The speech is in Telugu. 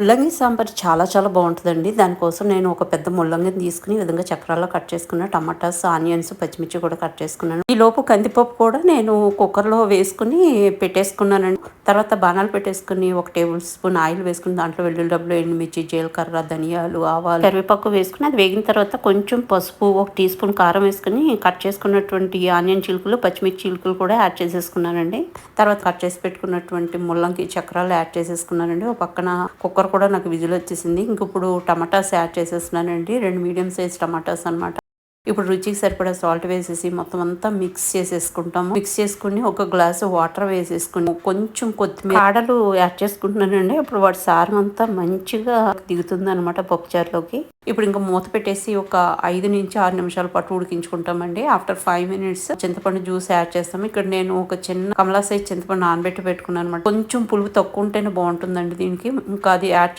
ముల్లంగి సాంబార్ చాలా చాలా బావుంటదండి. దానికోసం నేను ఒక పెద్ద ముల్లంగిని తీసుకొని, ఈ విధంగా చక్రాల్లా కట్ చేసుకున్న టమాటాస్, ఆనియన్స్, పచ్చిమిర్చి కూడా కట్ చేసుకున్నాను. ఈలోపు కందిపప్పు కూడా నేను కుక్కర్‌లో వేసుకొని పెట్టేసుకున్నానండి. తర్వాత బాణాలు పెట్టేసుకొని, ఒక టేబుల్ స్పూన్ ఆయిల్ వేసుకొని, దాంట్లో వెల్లుల్లి డబ్బలు, ఎండుమిర్చి, జీలకర్ర, ధనియాలు, ఆవాలు, కరివేపాకు వేసుకొని, అది వేగిన తర్వాత కొంచెం పసుపు, ఒక టీ స్పూన్ కారం వేసుకొని, కట్ చేసుకున్నటువంటి ఆనియన్ చిలుకలు, పచ్చిమిర్చి చిలుకలు కూడా యాడ్ చేసేసుకున్నానండి. తర్వాత కట్ చేసి పెట్టుకున్నటువంటి ముల్లంగి చక్రాలు యాడ్ చేసేసుకున్నానండి. ఒక పక్కన కుక్కర్ కూడా నాకు విజిల్ వచ్చేసింది. ఇంక ఇప్పుడు టమాటాస్ యాడ్ చేసేస్తున్నానండి. 2 మీడియం సైజ్ టమాటాస్ అనమాట. ఇప్పుడు రుచికి సరిపడా సాల్ట్ వేసేసి మొత్తం అంతా మిక్స్ చేసేసుకుంటాము. మిక్స్ చేసుకుని ఒక గ్లాసు వాటర్ వేసేసుకుని కొంచెం కొత్తిమీర కాడలు యాడ్ చేసుకుంటున్నానండి. అప్పుడు వాటి సారం అంతా మంచిగా దిగుతుంది అనమాట పప్పుచారులోకి. ఇప్పుడు ఇంకా మూత పెట్టేసి ఒక 5 నుంచి 6 నిమిషాల పాటు ఉడికించుకుంటామండి. ఆఫ్టర్ 5 మినిట్స్ చింతపండు జ్యూస్ యాడ్ చేస్తాము. ఇక్కడ నేను ఒక చిన్న కమలా సైజ్ చింతపండు నానబెట్టి పెట్టుకున్నాను అనమాట. కొంచెం పులుపు తక్కువ ఉంటేనే బాగుంటుందండి దీనికి. ఇంకా అది యాడ్